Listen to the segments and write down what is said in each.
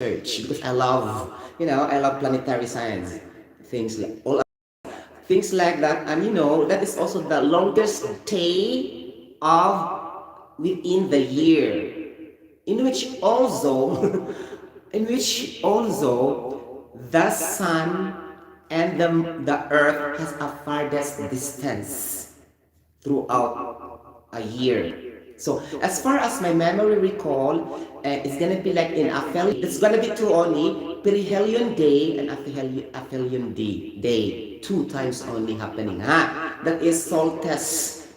research because I love, I love planetary science, things like all things like that, and that is also the longest day of within the year, in which also, in which also the sun and the earth has a farthest distance throughout a year. So as far as my memory recall, it's gonna be like in aphelion. It's gonna be two only, perihelion day and aphelion day. Two times only happening. That is solstice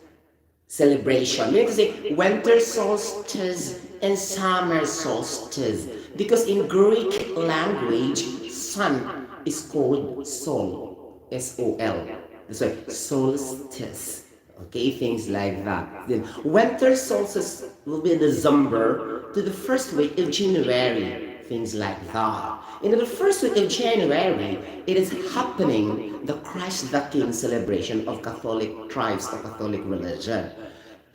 celebration. Meaning to say winter solstice and summer solstice. Because in Greek language, sun is called sol. S-O-L. That's why solstice. Okay, things like that. Then winter solstice will be in December to the first week of January. Things like that. In the first week of January, it is happening the Christ the King celebration of Catholic tribes of Catholic religion.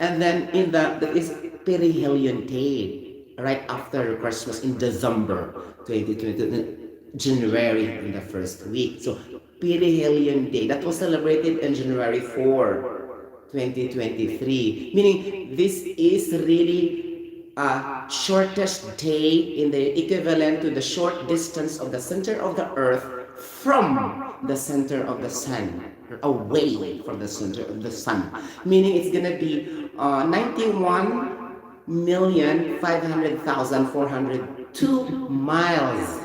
And then in that is perihelion day, right after Christmas in December 2022, January in the first week. So perihelion day, that was celebrated on January 4, 2023. Meaning this is really shortest day in the equivalent to the short distance of the center of the earth from the center of the sun, away from the center of the sun, meaning it's gonna be 91,500,402 miles.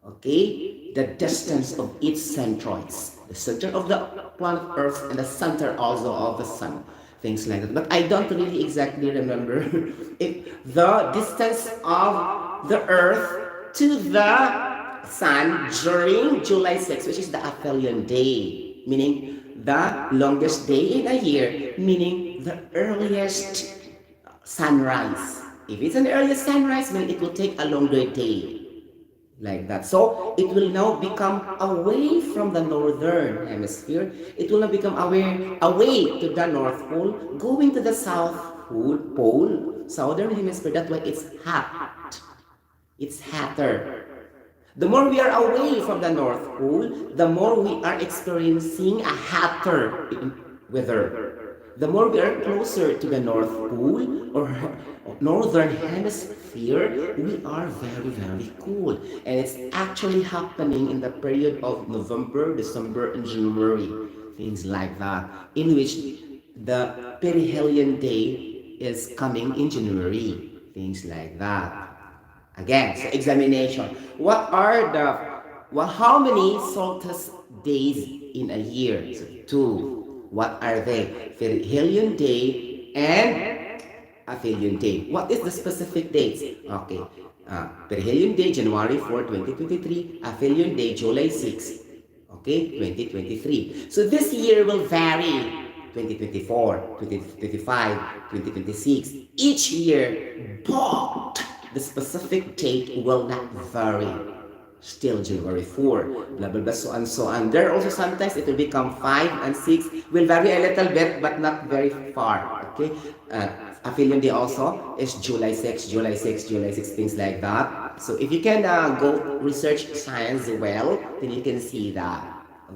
Okay, the distance of each centroids, the center of the planet Earth and the center also of the sun, things like that. But I don't really exactly remember if the distance of the Earth to the sun during July 6, which is the aphelion day, meaning the longest day in a year, meaning the earliest sunrise. If it's an earliest sunrise, meaning it will take a longer day. Like that. So it will now become away from the northern hemisphere. It will now become away to the North Pole, going to the South Pole, southern hemisphere. That's why it's hot. It's hotter. The more we are away from the North Pole, the more we are experiencing a hotter weather. The more we are closer to the North Pole or northern hemisphere, we are very, very cold. And it's actually happening in the period of November, December, and January. Things like that, in which the perihelion day is coming in January. Things like that. Again, so examination. How many solstice days in a year? So two. What are they? Perihelion day and aphelion day. What is the specific dates? Okay. Perihelion day, January 4, 2023. Aphelion day, July 6, okay, 2023. So this year will vary. 2024, 2025, 2026. Each year, but the specific date will not vary. Still January 4, blah, blah, blah, so and so on. There also sometimes it will become 5 and 6, will vary a little bit, but not very far, okay? Aphelion day also is July 6, July 6, July 6, things like that. So if you can go research science well, then you can see that,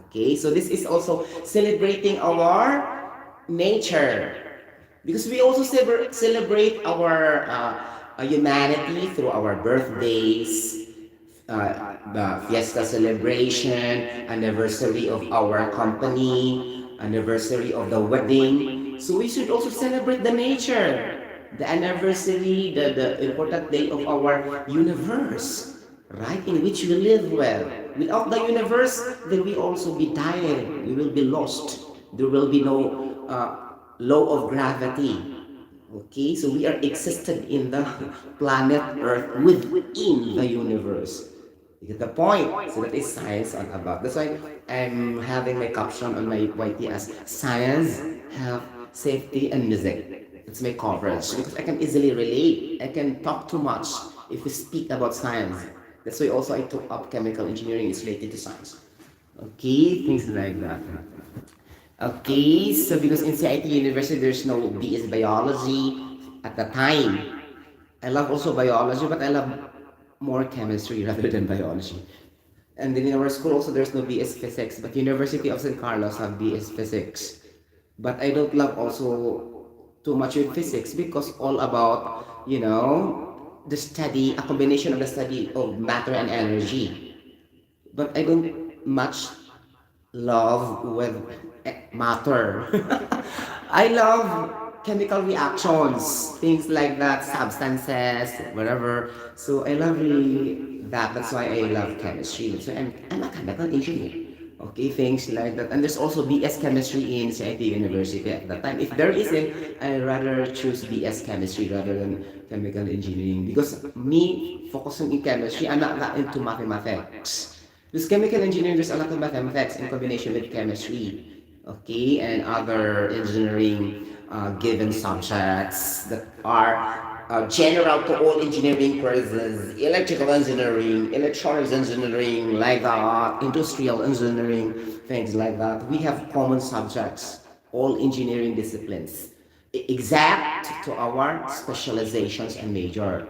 okay? So this is also celebrating our nature, because we also celebrate our humanity through our birthdays, the fiesta celebration, anniversary of our company, anniversary of the wedding. So we should also celebrate the nature, the anniversary, the important day of our universe, right, in which we live well. Without the universe, then we also be dying. We will be lost. There will be no law of gravity. Okay, so we are existed in the planet Earth within the universe. You get the point? So that is science all about. That's why I'm having my caption on my YT as science, health, safety, and music. It's my coverage because I can easily relate. I can talk too much if we speak about science. That's why also I took up chemical engineering is related to science. Okay, things like that. Okay, so because in CIT University there's no BS biology at the time. I love also biology, but I love more chemistry rather than biology. And then in our school also there's no BS Physics, but University of San Carlos have BS Physics. But I don't love also too much with physics because all about, the study, a combination of the study of matter and energy. But I don't much love with matter. I love chemical reactions, things like that, substances, whatever. So I love really that. That's why I love chemistry. So I'm a chemical engineer. Okay, things like that. And there's also BS chemistry in CIT University at that time. If there isn't, I rather choose BS chemistry rather than chemical engineering because me focusing in chemistry, I'm not that into mathematics. This chemical engineering, there's a lot of mathematics in combination with chemistry, okay, and other engineering given subjects that are general to all engineering courses, electrical engineering, electronics engineering, like that, industrial engineering, things like that. We have common subjects, all engineering disciplines, exact to our specializations and major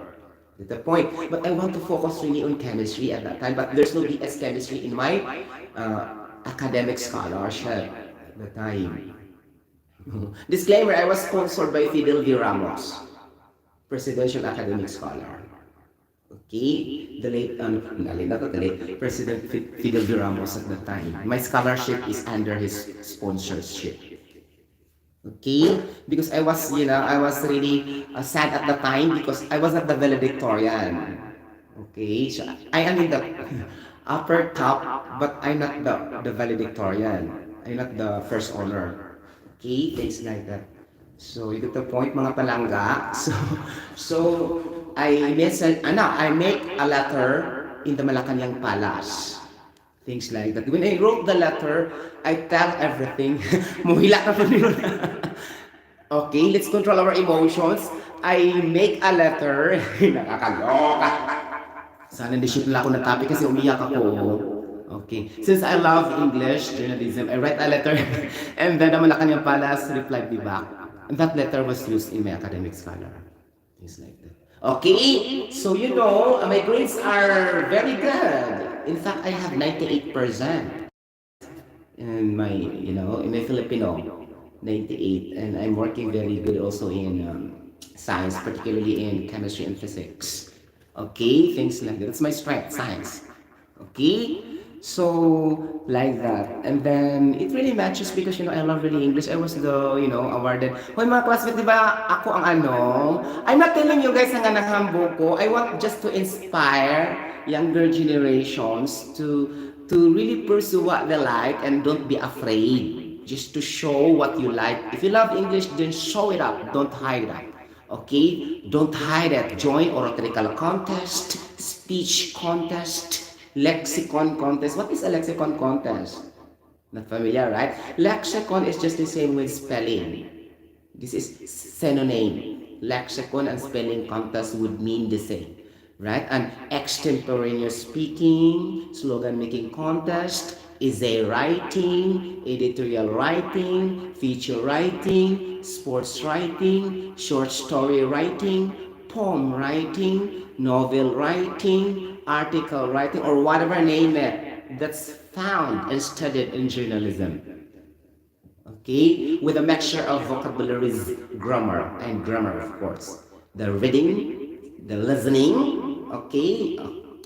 the point. But I want to focus really on chemistry at that time. But there's no BS chemistry in my academic scholarship at the time. Disclaimer: I was sponsored by Fidel V. Ramos, Presidential Academic Scholar. Okay, the late, not the late, President Fidel V. Ramos at the time. My scholarship is under his sponsorship. Okay, because I was really sad at the time because I was not the valedictorian. Okay, so I am in the upper top, but I'm not the valedictorian. I'm not the first honor. Okay, things like that. So you get the point, mga palangga. So I make a letter in the Malacanang Palace. Things like that. When I wrote the letter, I tell everything. Muhila ka pa nila. Okay, let's control our emotions. I make a letter. Nakakaloka. Sana hindi shoot lang ako ng topic kasi umiyak ako. Okay. Since I love English journalism, I write a letter and then the Malacanang Palace replied me back. And that letter was used in my academic scholar. Things like that. Okay, so my grades are very good. In fact, I have 98% in my Filipino, 98, and I'm working very good also in science, particularly in chemistry and physics. Okay, things like that. That's my strength, science. Okay, so like that, and then it really matches because I love really English. I was the awarded. Hoy mga classmates, di ba ako ang I'm not telling you guys na nga nanghambo ko. I want just to inspire younger generations to really pursue what they like and don't be afraid. Just to show what you like. If you love English, then show it up. Don't hide it. Okay? Don't hide it. Join oratorical contest, speech contest, lexicon contest. What is a lexicon contest? Not familiar, right? Lexicon is just the same with spelling. This is synonym. Lexicon and spelling contest would mean the same, right? And extemporaneous speaking, slogan making contest, essay writing, editorial writing, feature writing, sports writing, short story writing, poem writing, novel writing, article writing, or whatever name it, that's found and studied in journalism. Okay, with a mixture of vocabularies, grammar, and grammar, of course. The reading, the listening, okay,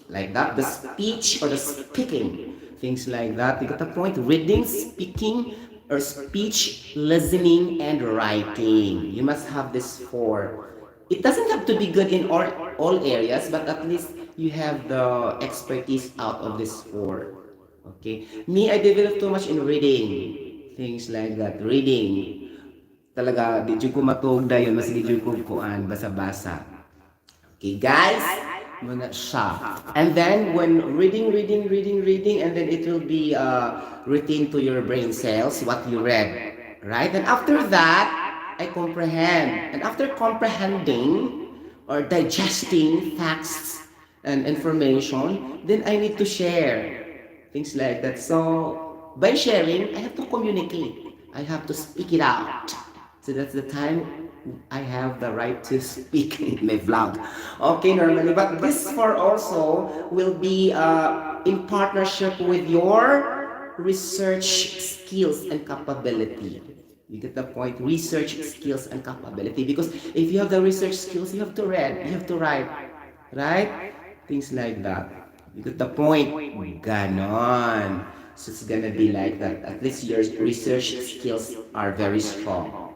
like that, the speech or the speaking, things like that. You got the point? Reading, speaking, or speech, listening, and writing. You must have this four. It doesn't have to be good in all areas, but at least you have the expertise out of this four. Okay, me, I developed too much in reading. Things like that. Reading. Talaga, di ko matugda yun. Mas di ko kuan, basa-basa. Okay, guys? Muna siya. And then, when reading, and then it will be retained to your brain cells, what you read. Right? And after that, I comprehend. And after comprehending or digesting facts and information, then I need to share. Things like that. So, by sharing, I have to communicate. I have to speak it out. So that's the time I have the right to speak in my vlog. Okay, normally, but this for also will be in partnership with your research skills and capability. You get the point? Research skills and capability. Because if you have the research skills, you have to read, you have to write, right? Things like that. You get the point? Ganon. So it's gonna be like that. At least your research skills are very strong.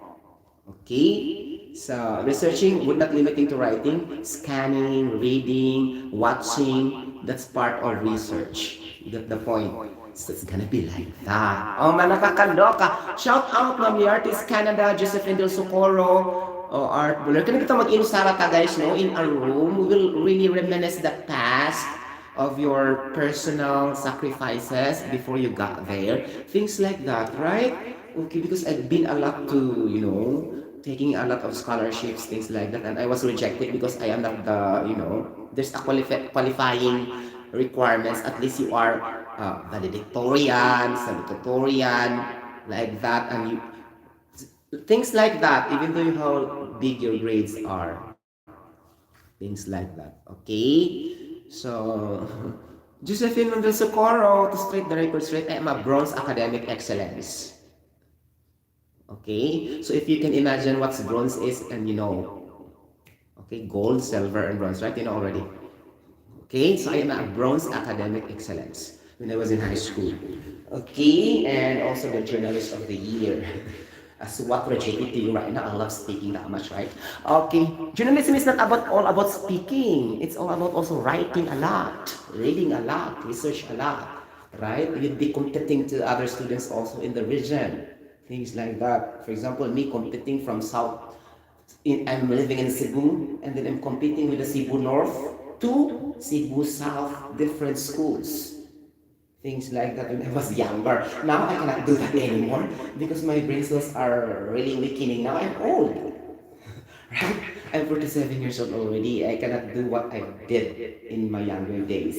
Okay? So, researching would not limiting to writing, scanning, reading, watching, that's part of research. You get the point? So, it's gonna be like that. Oh, man, nakakaloka. Shout out, Mami Artist Canada, Josephine Del Socorro, Art Buller. Kaya kita mag-inusara ta, guys, no? In a room, we will really reminisce the past of your personal sacrifices before you got there. Things like that, right? Okay, because I've been a lot to, taking a lot of scholarships, things like that, and I was rejected because I am not there's a qualifying requirements. At least you are valedictorian, salutatorian, like that, and things like that, even though how big your grades are, things like that. Okay, so Josephine Mendel Socorro, to straight the record straight, I am a bronze academic excellence. Okay, so if you can imagine what bronze is, and okay, gold, silver, and bronze, right? You know already. Okay, so I am a bronze academic excellence when I was in high school. Okay, and also the journalist of the year. As what related to you right now, I love speaking that much, right? Okay, journalism is not about all about speaking. It's all about also writing a lot, reading a lot, research a lot, right? You'd be competing to other students also in the region, things like that. For example, me competing from South, I'm living in Cebu, and then I'm competing with the Cebu North to Cebu South, different schools. Things like that when I was younger. Now I cannot do that anymore because my brain cells are really weakening. Now I'm old. Right? I'm 47 years old already. I cannot do what I did in my younger days.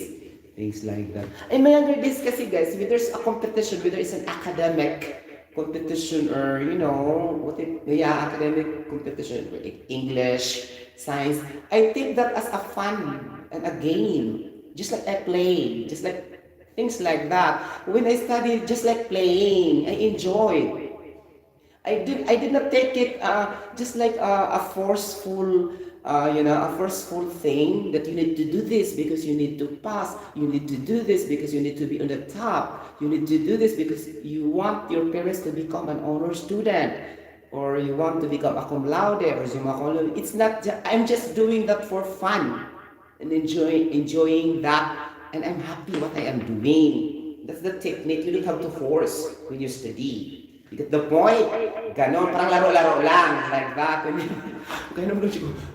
Things like that. In my younger days kasi guys, if there's a competition, whether it's an academic competition or academic competition, like English, science, I take that as a fun and a game. Just like I play, just like things like that. When I studied, just like playing, I enjoyed. I did not take it just like a forceful a forceful thing that you need to do this because you need to pass. You need to do this because you need to be on the top. You need to do this because you want your parents to become an honor student, or you want to become a cum laude or summa cum laude. It's not. I'm just doing that for fun and enjoying that, and I'm happy what I am doing. That's the technique. You don't have to force when you study. You get the point? Ganon, parang laro-laro lang, like that.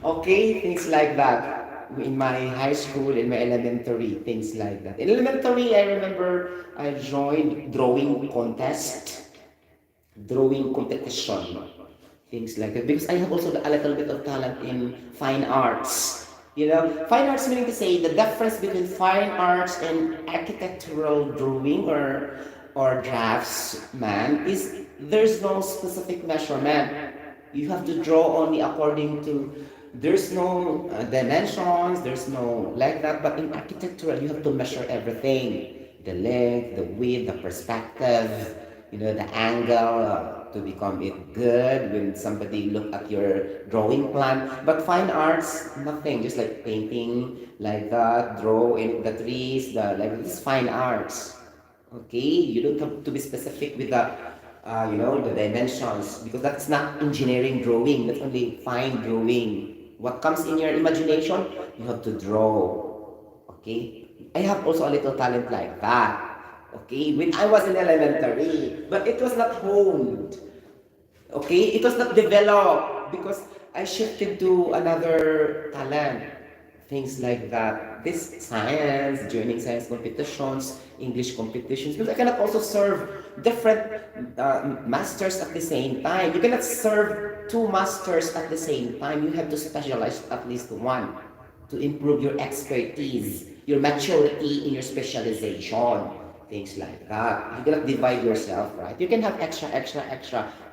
Okay, things like that. In my high school, in my elementary, things like that. In elementary, I remember I joined drawing competition, things like that. Because I have also a little bit of talent in fine arts. Fine arts meaning to say the difference between fine arts and architectural drawing or draftsman is there's no specific measurement. You have to draw only according to, there's no dimensions, there's no like that. But in architectural, you have to measure everything: the length, the width, the perspective, the angle to become it good when somebody look at your drawing plan. But fine arts, nothing, just like painting, like that, draw in the trees, like this fine arts. Okay, you don't have to be specific with the dimensions, because that's not engineering drawing. That's only fine drawing. What comes in your imagination, you have to draw. Okay, I have also a little talent like that. Okay, when I was in elementary, but it was not honed. Okay, it was not developed because I shifted to another talent. Things like that. This science, joining science competitions, English competitions, because I cannot also serve different masters at the same time. You cannot serve two masters at the same time. You have to specialize at least one to improve your expertise, your maturity in your specialization, things like that. You cannot divide yourself, right? You can have extra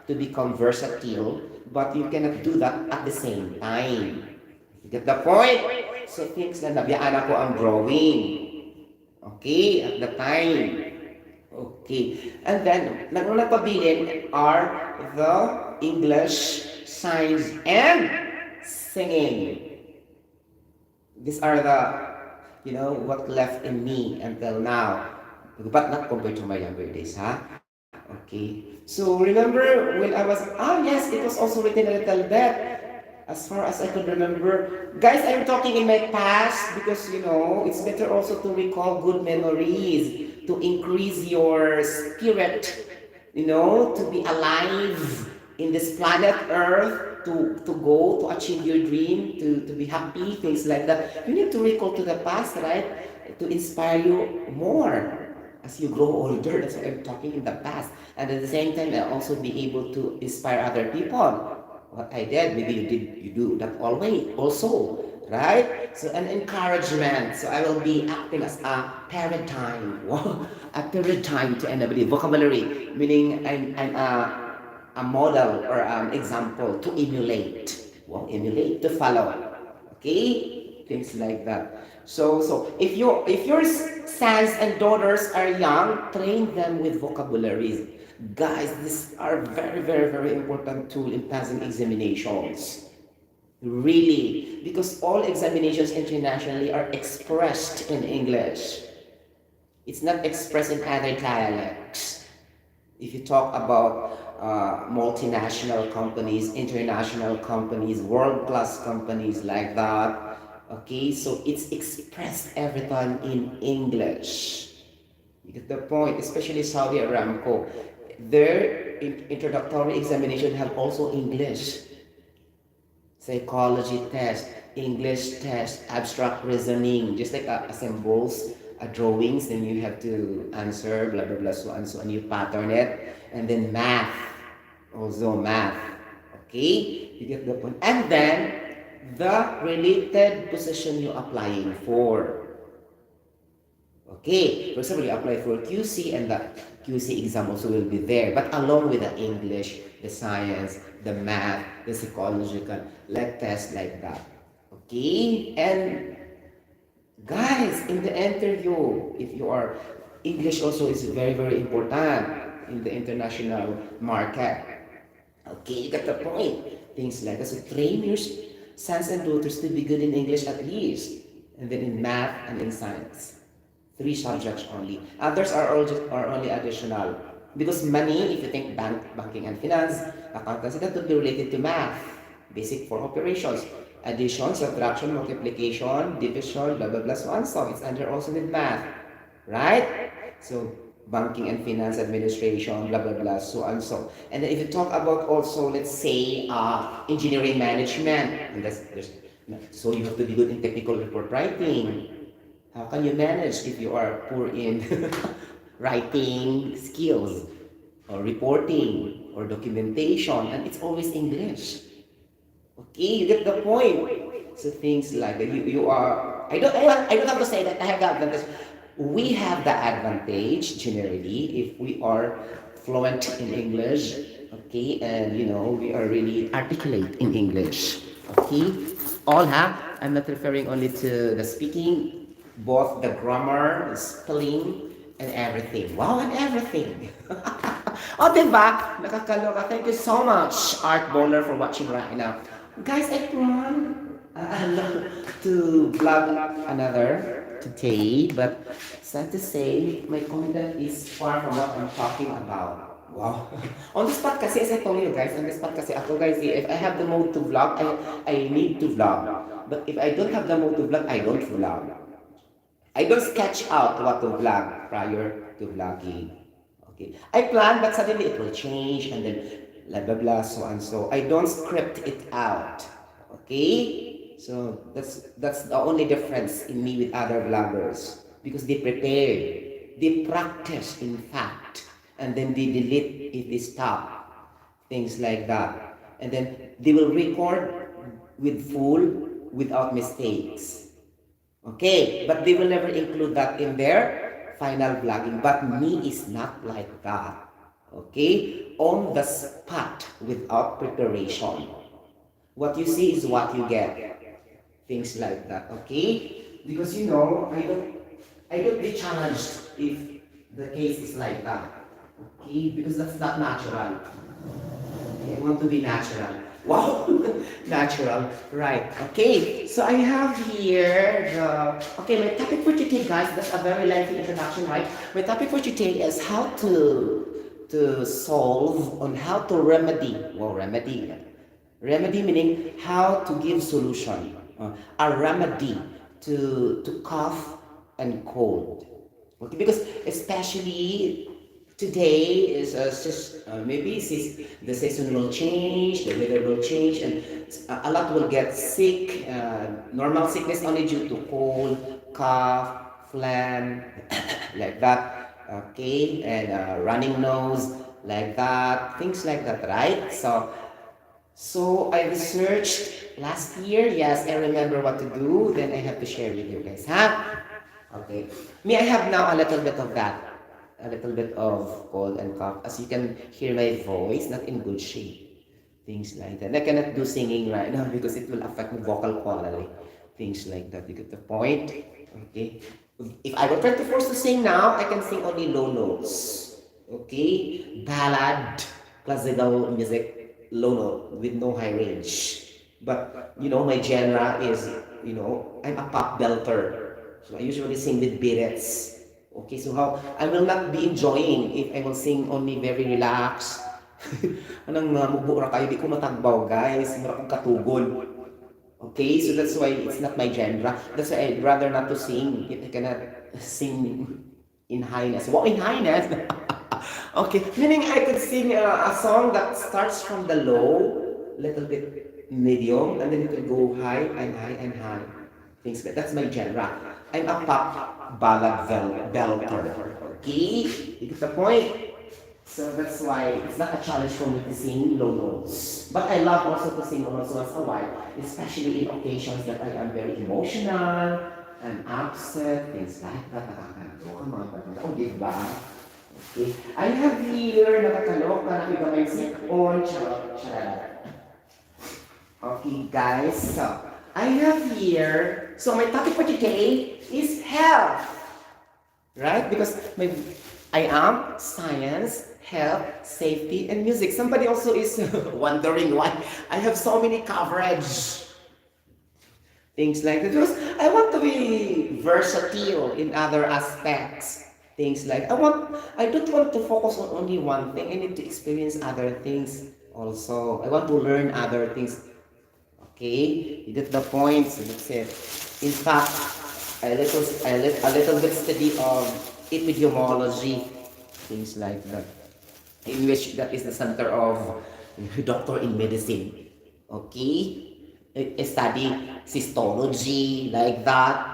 to become versatile, but you cannot do that at the same time. You get the point? So things na nabiyaan ako ang drawing. Okay, at the time. Okay. And then, nagpabilin are the English, science, and singing. These are the, what left in me until now. But not compared to my younger days, huh? Okay. So remember when I was, yes, it was also written a little bit. As far as I could remember. Guys, I'm talking in my past because, it's better also to recall good memories, to increase your spirit, to be alive in this planet Earth, to go, to achieve your dream, to be happy, things like that. You need to recall to the past, right? To inspire you more as you grow older. That's why I'm talking in the past. And at the same time, I'll also be able to inspire other people. What I did, maybe you do that always also, right? So an encouragement. So I will be acting as a paradigm, a paradigm to anybody. Vocabulary, meaning I'm a model or an example to emulate. Well, emulate to follow. Okay, things like that. So if your sons and daughters are young, train them with vocabularies. Guys, these are very, very, very important tool in passing examinations. Really, because all examinations internationally are expressed in English. It's not expressed in other dialects. If you talk about multinational companies, international companies, world-class companies like that, okay, so it's expressed every time in English. You get the point, especially Saudi Aramco. Their introductory examination have also English. Psychology test, English test, abstract reasoning, just like assembles drawings, then you have to answer, blah, blah, blah, so on, you pattern it. And then math, also math. Okay? You get the point. And then, the related position you're applying for. Okay, for example, you apply for QC and the QC exam also will be there, but along with the English, the science, the math, the psychological, like test like that. Okay, and guys, in the interview, if you are, English also is very, very important in the international market. Okay, you got the point. Things like that. So train your sons and daughters to be good in English at least, and then in math and in science. 3 subjects only. Others are only additional. Because money, if you think banking and finance, accountancy, that would be related to math, basic for operations. Addition, subtraction, multiplication, division, blah, blah, blah, so on. So it's under also with math, right? So banking and finance administration, blah, blah, blah, so on. So, and then if you talk about also, let's say, engineering management, and so you have to be good in technical report writing. How can you manage if you are poor in writing skills or reporting or documentation? And it's always English. Okay, you get the point. So things like that. You are. I don't have to say that I have the advantage. We have the advantage generally if we are fluent in English. Okay, and we are really articulate in English. Okay, all have. I'm not referring only to the speaking, both the grammar, the spelling, and everything. Wow, and everything. O, diba? Nakakaloka. Thank you so much, Art Bowler, for watching right now. Guys, I plan to vlog another today, but sad to say, my content is far from what I'm talking about. Wow. On the spot kasi, as I told you guys, on the spot kasi ako guys, if I have the mode to vlog, I need to vlog. But if I don't have the mode to vlog, I don't vlog. I don't sketch out what to vlog prior to vlogging. Okay. I plan, but suddenly it will change and then blah blah blah, so and so. I don't script it out. Okay? So that's the only difference in me with other vloggers. Because they prepare, they practice in fact, and then they delete if they stop. Things like that. And then they will record with full without mistakes. Okay, but they will never include that in their final vlogging. But me is not like that. Okay, on the spot without preparation. What you see is what you get. Things like that. Okay, because I don't be challenged if the case is like that. Okay, because that's not natural. Okay, I want to be natural. Wow, natural. Right. Okay, so I have here okay, my topic for today, guys, that's a very lengthy introduction, right? My topic for today is how to solve on how to remedy. Well, remedy. Remedy meaning how to give solution. A remedy to cough and cold. Okay, because especially today is maybe the season will change, the weather will change, and a lot will get sick. Normal sickness only due to cold, cough, phlegm, like that. Okay, and running nose, like that, things like that, right? So I researched last year. Yes, I remember what to do. Then I have to share with you guys, huh? Okay. Me, I have now a little bit of that. A little bit of cold and cough. As you can hear my voice, not in good shape. Things like that. I cannot do singing right now because it will affect my vocal quality. Things like that. You get the point? Okay. If I were try to force to sing now, I can sing only low notes. Okay? Ballad, classical music, low note with no high range. But my genre is, I'm a pop belter. So I usually sing with beats. Okay, so how I will not be enjoying if I will sing only very relaxed. Anong mubo ra kayo, di ko matagbaw guys, mura kong katugon. Okay, so that's why it's not my genre. That's why I'd rather not to sing if I cannot sing in highness. What in highness? Okay, meaning I could sing a song that starts from the low, little bit medium, and then it will go high and high and high. Things like that's my genre. I'm a pop ballad belter. Okay, you get the point. So that's why it's not a challenge for me to sing low notes. But I love also to sing low notes once in a while, especially in occasions that I am very emotional and upset, things like that. Nakakaloka, mga pagkakao, di ba? Okay. I have here, nakakaloka, nakigamay sipon, charot, charot. Okay, guys, so I have here, so my topic for today is health, right? Because I am science, health, safety, and music. Somebody also is wondering why I have so many coverage. Things like that. Because I want to be versatile in other aspects. Things like I don't want to focus on only one thing. I need to experience other things also. I want to learn other things. Okay, you get the point. So that's it. In fact, a little bit study of epidemiology, things like that, in which that is the center of doctor in medicine. Okay, I study cystology, like that.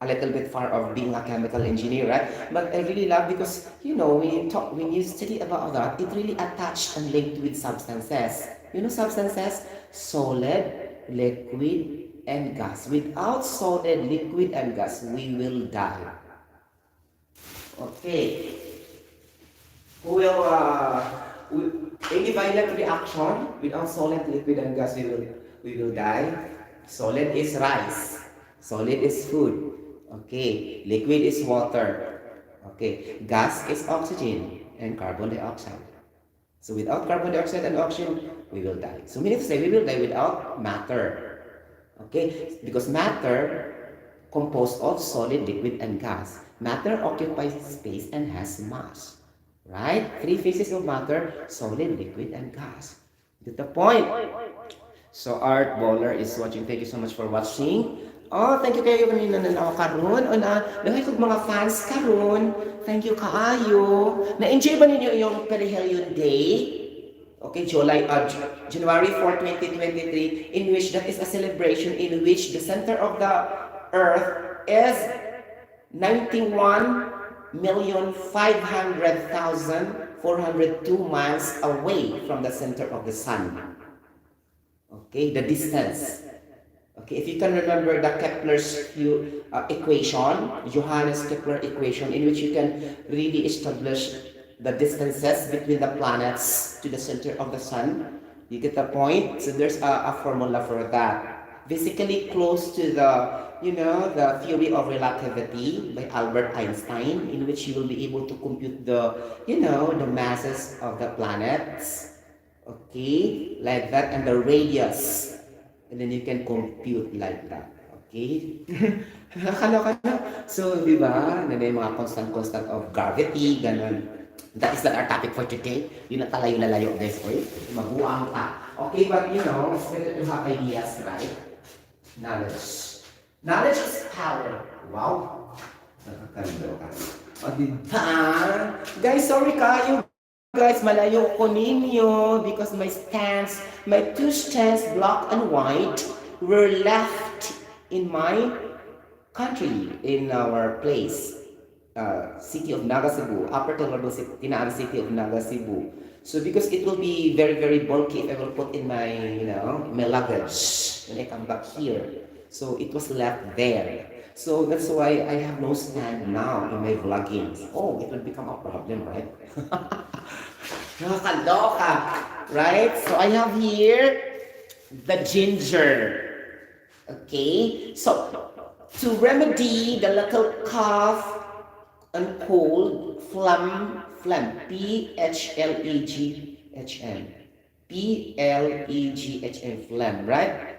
A little bit far of being a chemical engineer, right? But I really love because when you study about that, it really attached and linked with substances. Substances, solid, liquid, and gas. Without solid, liquid, and gas, we will die. Okay. Well, any violent reaction without solid, liquid, and gas, we will die. Solid is rice. Solid is food. Okay. Liquid is water. Okay. Gas is oxygen and carbon dioxide. So without carbon dioxide and oxygen, we will die. So meaning to say we will die without matter. Okay? Because matter composed of solid, liquid, and gas. Matter occupies space and has mass. Right? Three phases of matter, solid, liquid, and gas. Get the point? So Art Bowler is watching. Thank you so much for watching. Oh, thank you kayo kanina na karon. O na, lahat kong mga fans karon. Thank you kaayo. Na-enjoy ba ninyo yung Perihelion Day? Okay, January 4, 2023, in which that is a celebration in which the center of the earth is 91,500,402 miles away from the center of the sun. Okay, the distance. Okay, if you can remember the Kepler's equation, Johannes Kepler equation, in which you can really establish the distances between the planets to the center of the sun. You get the point? So there's a formula for that. Basically close to the theory of relativity by Albert Einstein, in which you will be able to compute the masses of the planets. Okay, like that, and the radius. And then you can compute like that. Okay? Nakakaloka na. So, di ba? Na yung mga constant of gravity, ganun. That is our topic for today. Yun na talayo-lalayo, guys. Oy, maguang pa. Okay, but it's better to have ideas, right? Knowledge. Knowledge is power. Wow. Nakakaloka. O, diba? Guys, sorry kayo. Guys, malayo ko ninyo because my two stands, black and white, were left in my country, in our place, city of Naga Cebu, Upper Toledo Tinaan city of Naga Cebu. So because it will be very, very bulky if I will put in my luggage when I come back here. So it was left there. So that's why I have no stand now in my vlogging. Oh, it will become a problem, right? Nakakaloka, right? So I have here the ginger. Okay, so to remedy the little cough and cold, phlegm, P-H-L-E-G-H-M, P-L-E-G-H-M, phlegm, right?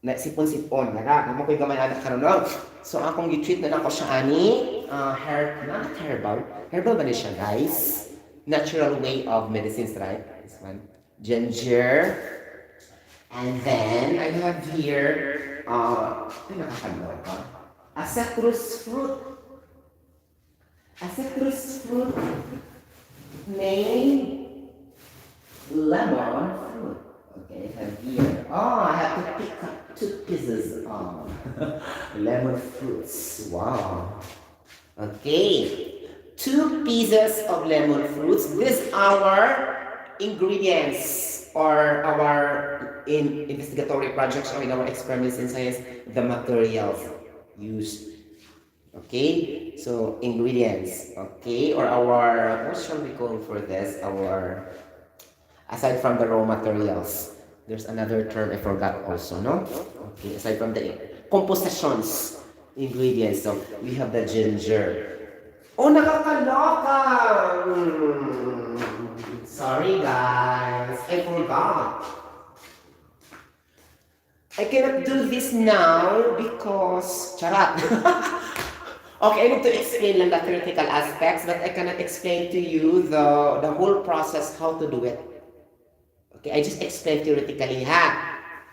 Na sipon-sipon, naman ko'y gamay anak karon. So akong gi-treat na ako siya ani, not herbal ba niya, guys? Natural way of medicines, right? This one, ginger. And then I have here, nakakaloka, a citrus fruit. A citrus fruit named lemon fruit. Okay, I have here. I have to pick up 2 pieces of lemon fruits. Wow. Okay, 2 pieces of lemon fruits. These are ingredients or our in investigatory projects or in our experiments in science, the materials used. Okay, so ingredients. Okay, or our, what shall we call for this? Our, aside from the raw materials, there's another term I forgot also, no? Okay, aside from the compositions, ingredients, so we have the ginger. Oh, nakakaloka! Sorry guys, I forgot. I cannot do this now because, charat. Okay, I need to explain lang the theoretical aspects, but I cannot explain to you the whole process, how to do it. Okay, I just explained theoretically, ha?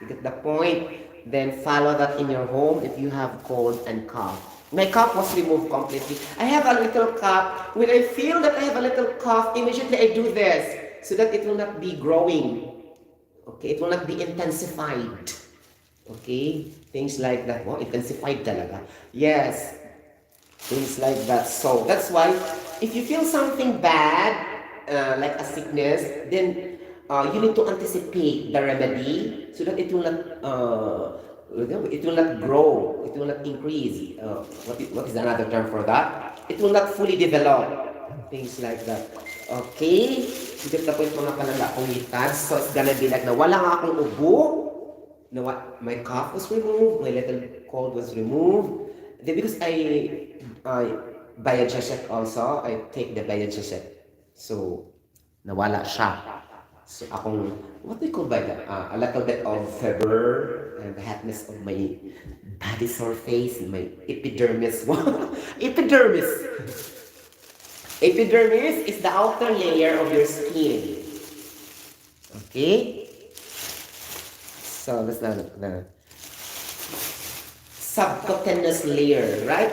You get the point? Then follow that in your home if you have cold and cough. My cough was removed completely. I have a little cough. When I feel that I have a little cough, immediately I do this so that it will not be growing. Okay, it will not be intensified. Okay, things like that. Oh, intensified talaga. Yes, things like that. So that's why if you feel something bad, like a sickness, then you need to anticipate the remedy so that it will not grow, it will not increase. What is another term for that? It will not fully develop. Things like that. Okay? Sigit na po yung mga palala akong hitad. So it's gonna be like na wala nga akong ubo. Na my cough was removed, my little cold was removed. Then because I Biogesic also, I take the Biogesic. So nawala siya. So akong, what do you call by that? A little bit of fever and the hotness of my body surface, my epidermis. Epidermis! Epidermis is the outer layer of your skin. Okay? So that's the subcutaneous layer, right?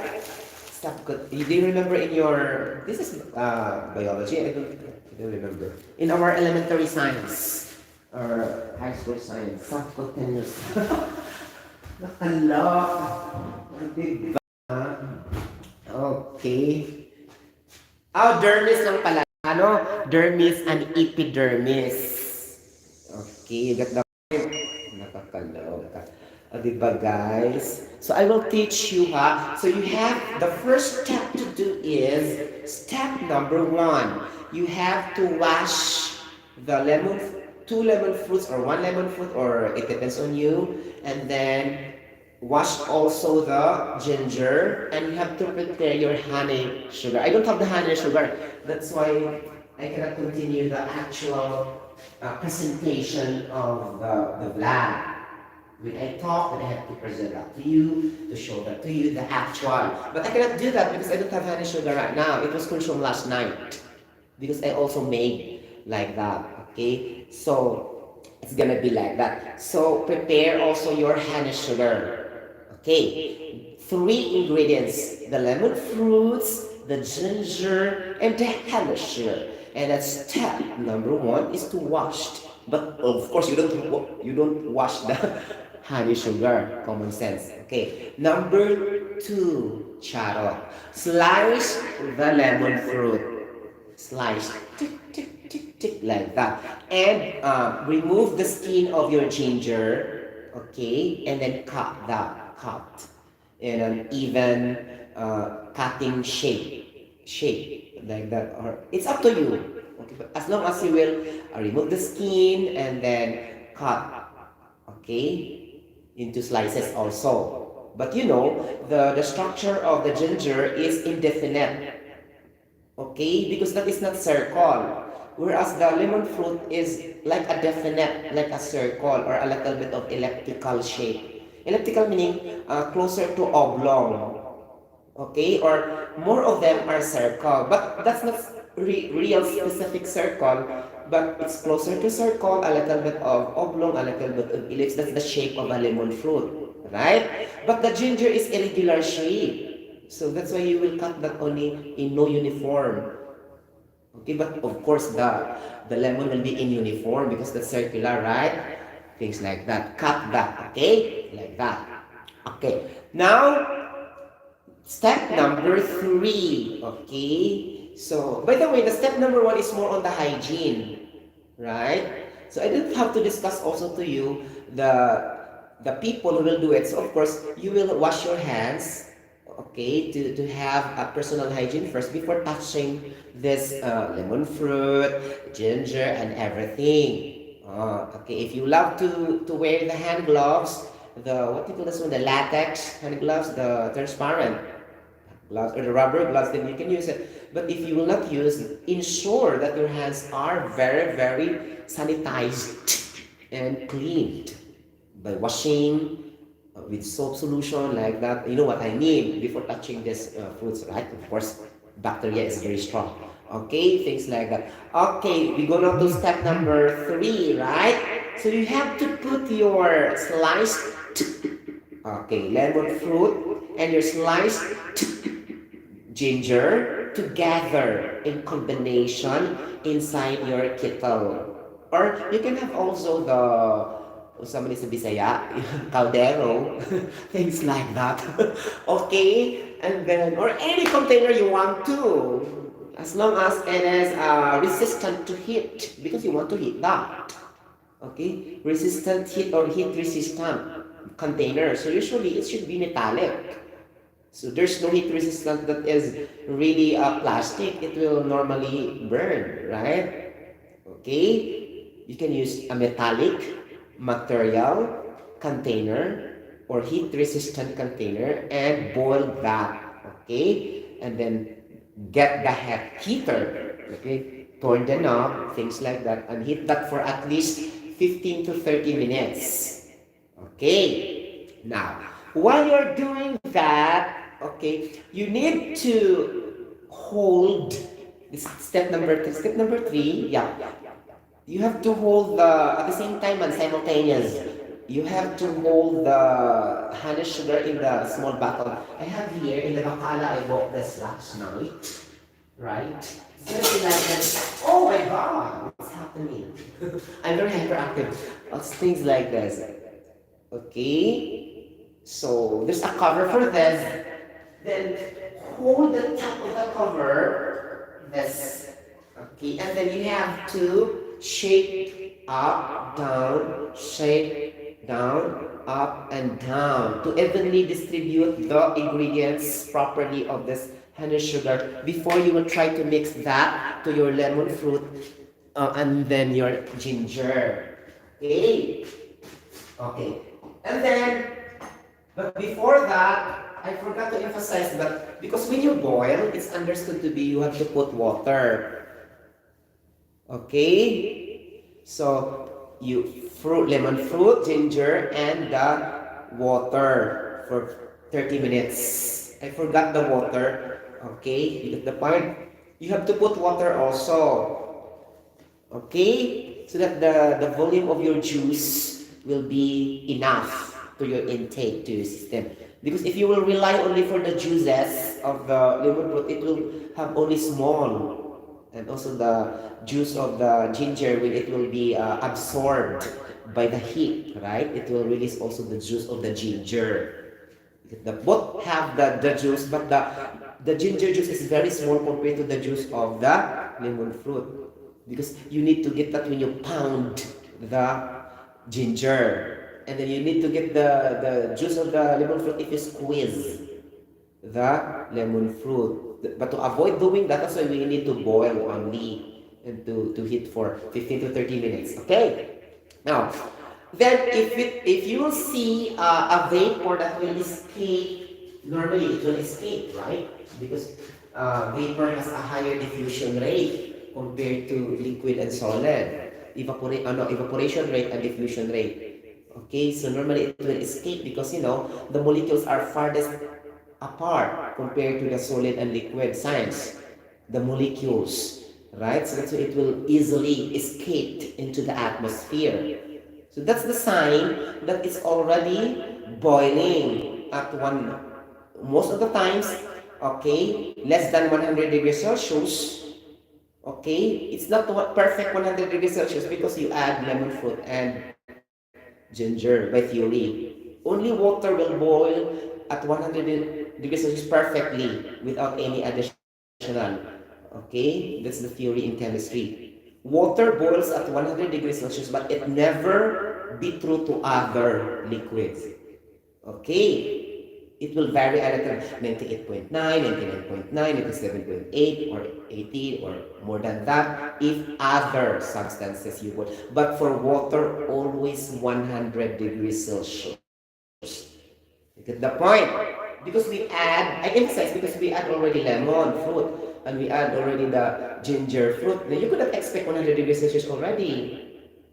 Do you remember in your, this is biology, I don't remember. In our elementary science, or high school science, subcutaneous. Nakala. Diba? Okay. Dermis lang pala. Ano? Dermis and epidermis. Okay, you got the point. Nakakaloka. Diba guys? So I will teach you ha. So you have the first step to do is step number one. You have to wash the lemon, two lemon fruits or one lemon fruit or it depends on you. And then wash also the ginger and you have to prepare your honey sugar. I don't have the honey sugar. That's why I cannot continue the actual presentation of the vlog. When I talk, then I have to present that to you, to show that to you, the actual. But I cannot do that because I don't have any sugar right now. It was consumed last night. Because I also made like that. Okay? So, it's gonna be like that. So, prepare also your honey sugar. Okay? Three ingredients. The lemon fruits, the ginger, and the honey sugar. And that's step number one is to wash. But of course, you don't wash the honey sugar. Common sense. Okay. Number two, charo. Slice the lemon fruit. Slice tick tick tick tick like that, and remove the skin of your ginger. Okay, and then cut in an even cutting shape like that, or it's up to you. Okay, but as long as you will remove the skin and then cut, okay, into slices also. But you know, the structure of the ginger is indefinite. Okay, because that is not circle. Whereas the lemon fruit is like a definite, like a circle or a little bit of elliptical shape. Elliptical meaning closer to oblong. Okay, or more of them are circle, but that's not real specific circle, but it's closer to circle, a little bit of oblong, a little bit of ellipse. That's the shape of a lemon fruit, right? But the ginger is irregular shape. So that's why you will cut that only in no uniform. Okay, but of course the lemon will be in uniform because that's circular, right? Things like that. Cut that, okay? Like that. Okay. Now, step number three, okay? So, by the way, the step number one is more on the hygiene, right? So I didn't have to discuss also to you the people who will do it. So of course, you will wash your hands, okay, to have a personal hygiene first before touching this lemon fruit, ginger, and everything. Okay, if you love to wear the hand gloves, what do you call this one? The latex hand gloves, the transparent gloves or the rubber gloves, then you can use it. But if you will not use, ensure that your hands are very, very sanitized and cleaned by washing with soap solution like that. You know what I mean before touching this fruits, right? Of course, bacteria is very strong. Okay, things like that. Okay, we go now to step number three, right? So you have to put your sliced, okay, lemon fruit and your sliced ginger together in combination inside your kettle. Or you can have also somebody sa Bisaya, caldero, things like that. Okay? And then, or any container you want to, as long as it is resistant to heat, because you want to heat that. Okay? Resistant heat or heat resistant container. So usually it should be metallic. So there's no heat resistant that is really plastic. It will normally burn, right? Okay? You can use a metallic material container or heat resistant container and boil that. Okay? And then get the heater. Okay? Turn the knob, things like that, and heat that for at least 15 to 30 minutes. Okay? Now, while you're doing that, okay, you need to hold this step number two. Step number three, yeah. You have to hold at the same time and simultaneous. You have to hold the honey sugar in the small bottle. I have here in the Bacala, I bought this last night, right? Something like that. Oh my God, what's happening? I'm very hyperactive. Things like this. Okay, so there's a cover for this. Then hold the top of the cover, this, okay, and then you have to shake up, down, shake down, up, and down to evenly distribute the ingredients properly of this honey sugar before you will try to mix that to your lemon fruit and then your ginger. Okay? Okay. And then, but before that, I forgot to emphasize that because when you boil, it's understood to be you have to put water. Okay? So, lemon fruit, ginger, and the water for 30 minutes. I forgot the water. Okay? You get the point? You have to put water also. Okay? So that the volume of your juice will be enough to your intake, to your system. Because if you will rely only for the juices of the lemon fruit, it will have only small. And also the juice of the ginger, it will be absorbed by the heat, right? It will release also the juice of the ginger. The both have the juice, but the ginger juice is very small compared to the juice of the lemon fruit. Because you need to get that when you pound the ginger. And then you need to get the juice of the lemon fruit if you squeeze the lemon fruit. But to avoid doing that, that's why we need to boil only and to heat for 15 to 30 minutes. Okay? Now, then if you will see a vapor that will escape, normally it will escape, right? Because vapor has a higher diffusion rate compared to liquid and solid. Evaporation rate and diffusion rate. Okay, so normally it will escape because the molecules are farthest apart compared to the solid and liquid science. The molecules, right? So that's why it will easily escape into the atmosphere. So that's the sign that it's already boiling at most of the times, okay, less than 100 degrees Celsius. Okay, it's not perfect 100 degrees Celsius because you add lemon fruit and ginger by theory. Only water will boil at 100 degrees Celsius perfectly without any additional. Okay, that's the theory in chemistry. Water boils at 100 degrees Celsius, but it never be true to other liquids. Okay, it will vary either 98.9, 99.9, 97.8, or 80, or more than that if other substances you would. But for water, always 100 degrees Celsius. You get the point? Because we add, I emphasize, because we add already lemon fruit and we add already the ginger fruit. Now you could not expect 100 degrees Celsius already.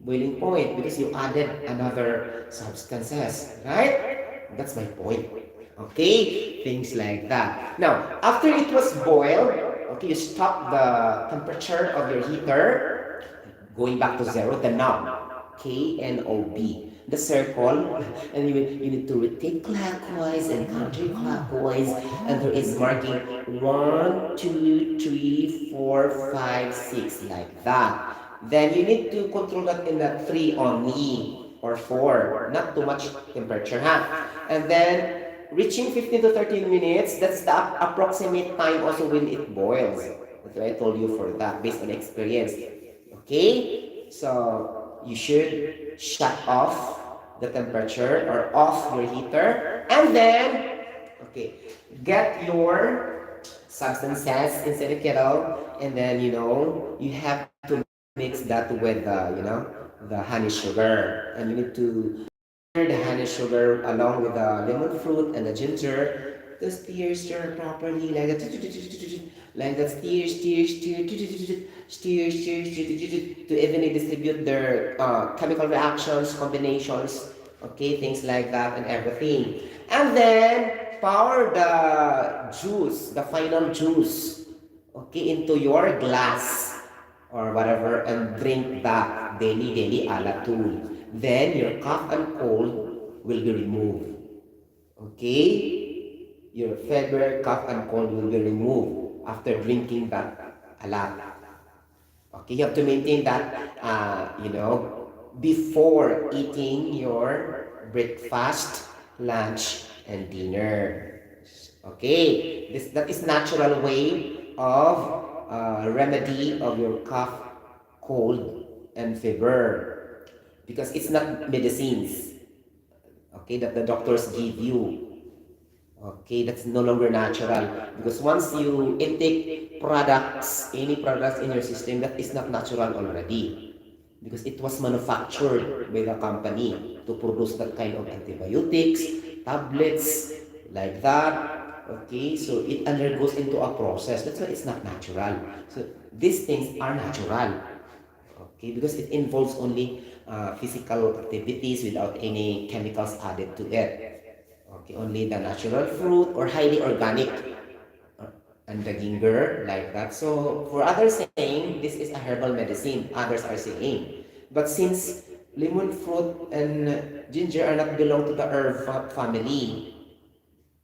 Boiling point because you added another substances, right? That's my point. Okay, things like that. Now, after it was boiled, okay, you stop the temperature of your heater, going back to zero, the knob, KNOB, the circle, and you need to rotate clockwise and counterclockwise, and there is marking 1, 2, 3, 4, 5, 6, like that. Then you need to control that in the 3 only, or 4, not too much temperature, huh? And then reaching 15 to 13 minutes, that's the approximate time also when it boils. That's what I told you for that, based on experience. Okay? So, you should shut off the temperature or off your heater. And then, okay, get your substances inside the kettle. And then, you have to mix that with the honey sugar. And you need to the honey sugar along with the lemon fruit and the ginger to stir properly like that, like that, to evenly distribute their chemical reactions, combinations, okay, things like that and everything. And then pour the juice, the final juice, okay, into your glass or whatever, and drink that daily a la tool. Then your cough and cold will be removed. Okay? Your fever, cough and cold will be removed after drinking that a lot. Okay, you have to maintain that, before eating your breakfast, lunch, and dinner. Okay, that is natural way of remedy of your cough, cold, and fever because it's not medicines. Okay, that the doctors give you. Okay, that's no longer natural because once you intake products, any products in your system, that is not natural already because it was manufactured by the company to produce that kind of antibiotics, tablets, like that. Okay, so it undergoes into a process. That's why it's not natural. So these things are natural. Okay, because it involves only physical activities without any chemicals added to it. Okay, only the natural fruit or highly organic uh, and the ginger like that. So for others saying this is a herbal medicine, others are saying. But since lemon fruit and ginger are not belong to the herb family,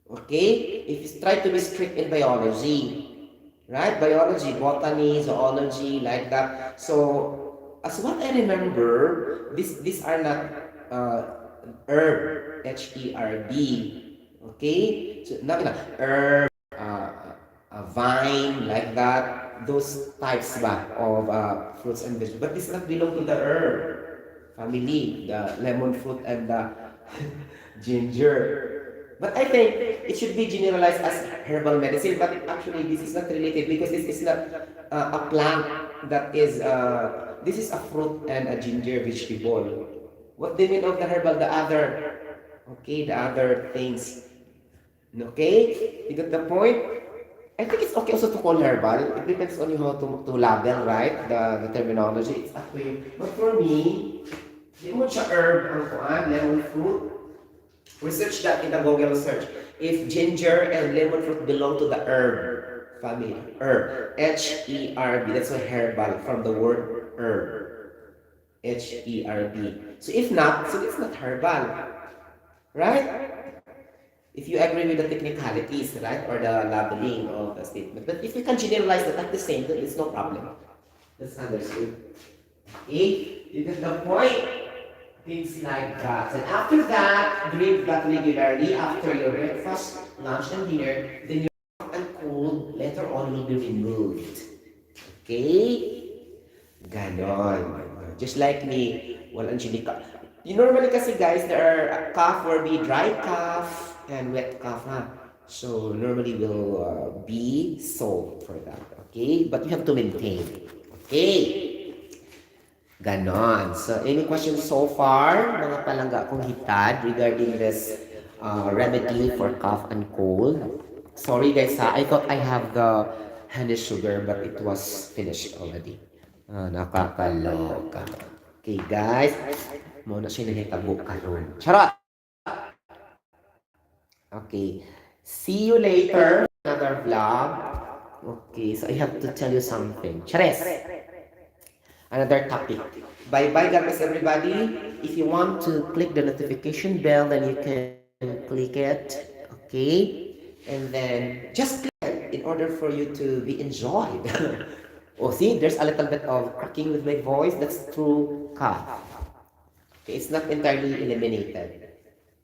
okay? If you try to be strict in biology, right? Biology, botany, zoology, like that. So as what I remember, these are not uh, herb, HERB, okay? So not herb, a vine like that, those types ba of fruits and vegetables. But this not belong to the herb family, the lemon fruit and the ginger. But I think it should be generalized as herbal medicine, but actually this is not related because this is not a plant that is, this is a fruit and a ginger vegetable. What do you mean of the herbal? The other, okay, the other things. Okay? You got the point? I think it's okay also to call herbal. It depends on you how to label, right? The terminology. It's up to you. But for me, di mo siya herb ang kuan, lemon fruit. Research that in the Google search. If ginger and lemon fruit belong to the herb family, herb, H-E-R-B, that's why herbal from the word herb, H-E-R-B. So if not, so it's not herbal, right? If you agree with the technicalities, right, or the labeling of the statement. But if you can generalize that at the same time, it's no problem. That's understood. Okay, you get the point. Things like that. And after that, drink that regularly after your breakfast, lunch, and dinner. Then your hot and cold later on will be removed. Okay? Ganon. Just like me, walang chili ka. You normally kasi guys, there are cough will be dry cough and wet cough. Ha? So normally will be solved for that. Okay? But you have to maintain. Okay? Ganon. So, any questions so far, mga palangga kong hitad regarding this remedy for cough and cold? Sorry guys ha, I thought I have the honey sugar but it was finished already. Nakakaloka. Okay guys, muna siya nahitabo karon. Charot! Okay, see you later another vlog. Okay, so I have to tell you something. Chares! Another topic. Bye-bye, God bless everybody. If you want to click the notification bell, then you can click it. Okay? And then just click it in order for you to be enjoyed. Oh, see, there's a little bit of cracking with my voice. That's through cough. Okay, it's not entirely eliminated.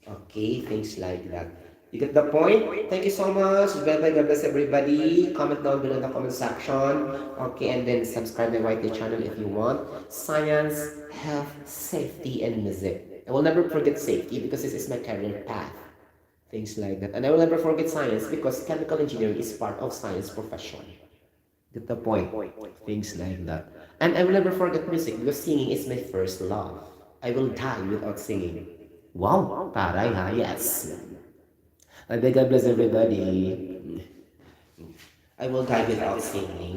Okay, things like that. You get the point? Thank you so much. Bye bye. God bless everybody. Comment down below in the comment section. Okay, and then subscribe my YT channel if you want. Science, health, safety, and music. I will never forget safety because this is my career path. Things like that. And I will never forget science because chemical engineering is part of science profession. Get the point? Things like that. And I will never forget music because singing is my first love. I will die without singing. Wow, taray ha, yes. And may God bless everybody. I will die without singing.